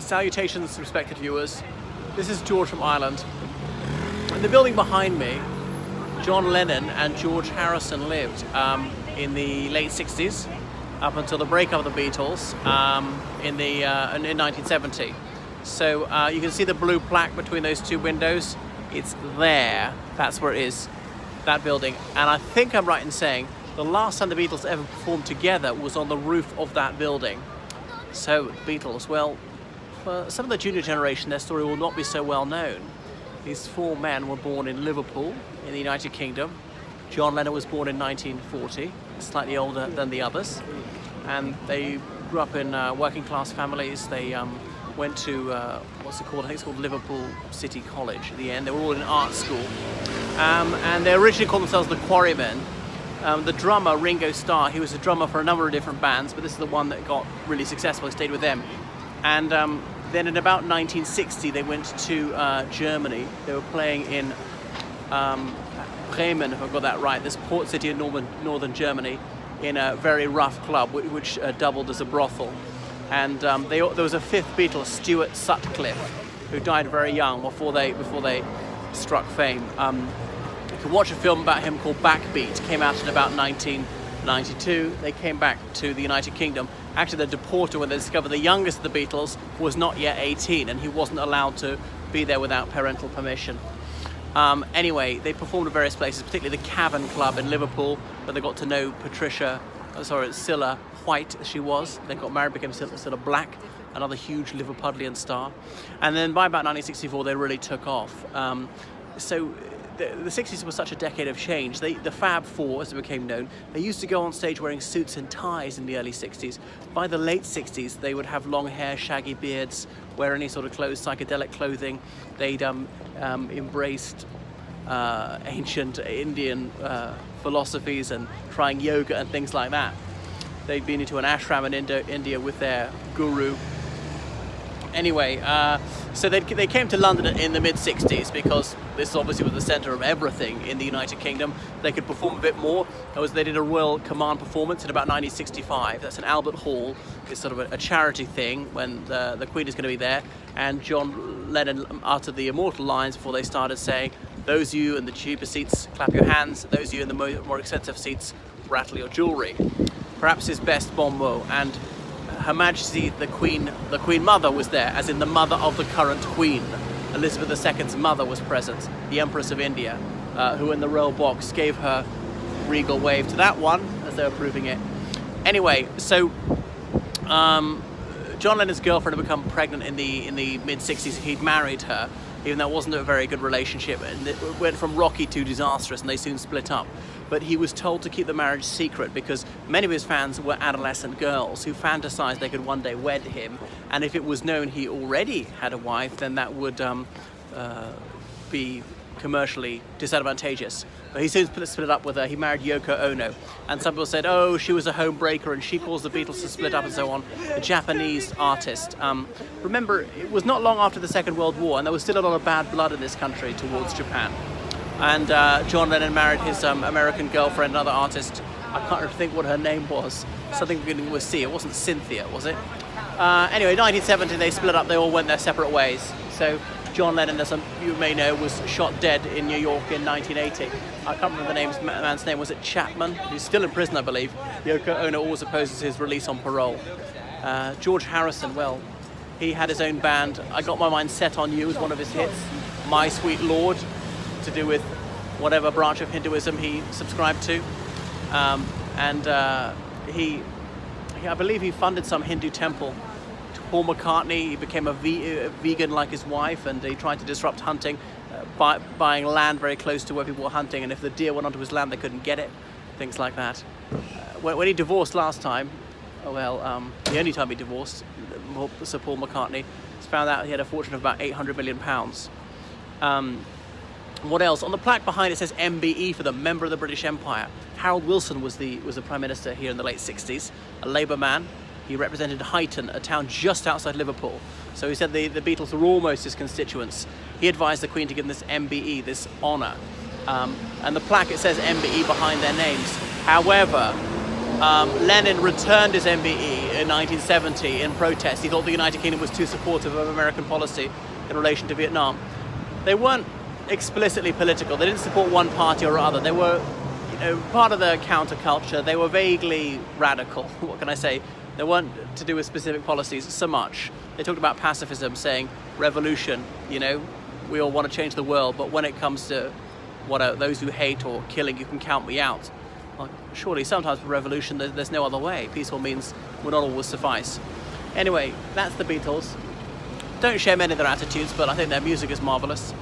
Salutations, respected viewers. This is George from Ireland. In the building behind me, John Lennon and George Harrison lived in the late 60s, up until the breakup of the Beatles in 1970. So you can see the blue plaque between those two windows. It's there. That's where it is, that building. And I think I'm right in saying the last time the Beatles ever performed together was on the roof of that building. So, the Beatles, well, for some of the junior generation, their story will not be so well known. These four men were born in Liverpool, in the United Kingdom. John Lennon was born in 1940, slightly older than the others. And they grew up in working class families. They went to, what's it called? I think it's called Liverpool City College at the end. They were all in art school. And they originally called themselves the Quarrymen. The drummer, Ringo Starr, he was a drummer for a number of different bands, but this is the one that got really successful. He stayed with them. And then in about 1960, they went to Germany. They were playing in Bremen, if I've got that right, this port city in northern Germany, in a very rough club, which doubled as a brothel. And there was a fifth Beatle, Stuart Sutcliffe, who died very young before they struck fame. You can watch a film about him called Backbeat. Came out in about 1992. They came back to the United Kingdom. Actually, the deporter, when they discovered the youngest of the Beatles was not yet 18, and he wasn't allowed to be there without parental permission. Anyway, they performed at various places, particularly the Cavern Club in Liverpool, where they got to know Cilla White, as she was. They got married, became Cilla Black, another huge Liverpudlian star. And then by about 1964, they really took off. So the 60s was such a decade of change. The Fab Four, as it became known, they used to go on stage wearing suits and ties in the early 60s. By the late 60s, they would have long hair, shaggy beards, wear any sort of clothes, psychedelic clothing. They'd embraced ancient Indian philosophies and trying yoga and things like that. They'd been into an ashram in India with their guru. Anyway, so they came to London in the mid-60s because this obviously was the centre of everything in the United Kingdom. They could perform a bit more. They did a Royal Command performance in about 1965. That's in Albert Hall. It's sort of a charity thing when the Queen is going to be there. And John Lennon uttered the immortal lines before they started, saying, "Those of you in the cheaper seats, clap your hands. Those of you in the more expensive seats, rattle your jewellery." Perhaps his best bon mot. And Her Majesty the Queen Mother was there, as in the mother of the current Queen. Elizabeth II's mother was present, the Empress of India, who in the royal box gave her regal wave to that one as they were proving it. Anyway, so John Lennon's girlfriend had become pregnant in the mid-60s. He'd married her, even though it wasn't a very good relationship, and it went from rocky to disastrous, and they soon split up. But he was told to keep the marriage secret because many of his fans were adolescent girls who fantasized they could one day wed him, and if it was known he already had a wife, then that would be commercially disadvantageous. But he soon split up with her. He married Yoko Ono, and some people said, oh, she was a home breaker and she caused the Beatles to split up and so on. A Japanese artist. Remember, it was not long after the Second World War, and there was still a lot of bad blood in this country towards Japan. And John Lennon married his American girlfriend, another artist. I can't think what her name was. Something beginning with C. It wasn't Cynthia, was it? Anyway, 1970 they split up. They all went their separate ways. So John Lennon, as you may know, was shot dead in New York in 1980. I can't remember the man's name. Was it Chapman? He's still in prison, I believe. Yoko Ono always opposes his release on parole. George Harrison, well, he had his own band. I Got My Mind Set on You was one of his hits. My Sweet Lord, to do with whatever branch of Hinduism he subscribed to. I believe he funded some Hindu temple. Paul McCartney, he became a vegan like his wife, and he tried to disrupt hunting, buying land very close to where people were hunting, and if the deer went onto his land they couldn't get it, things like that. When he divorced last time, the only time he divorced, Sir Paul McCartney, found out he had a fortune of about £800 million. What else? On the plaque behind it says MBE for the Member of the British Empire. Harold Wilson was the Prime Minister here in the late 60s, a Labour man. He represented Huyton, a town just outside Liverpool. So he said the Beatles were almost his constituents. He advised the Queen to give them this MBE, this honour. And the plaque, it says MBE behind their names. However, Lennon returned his MBE in 1970 in protest. He thought the United Kingdom was too supportive of American policy in relation to Vietnam. They weren't explicitly political. They didn't support one party or other. They were, part of the counterculture. They were vaguely radical. What can I say? They weren't to do with specific policies so much. They talked about pacifism, saying revolution. We all want to change the world, but when it comes to those who hate or killing, you can count me out. Well, surely sometimes for revolution there's no other way. Peaceful means will not always suffice. Anyway, that's the Beatles. Don't share many of their attitudes, but I think their music is marvellous.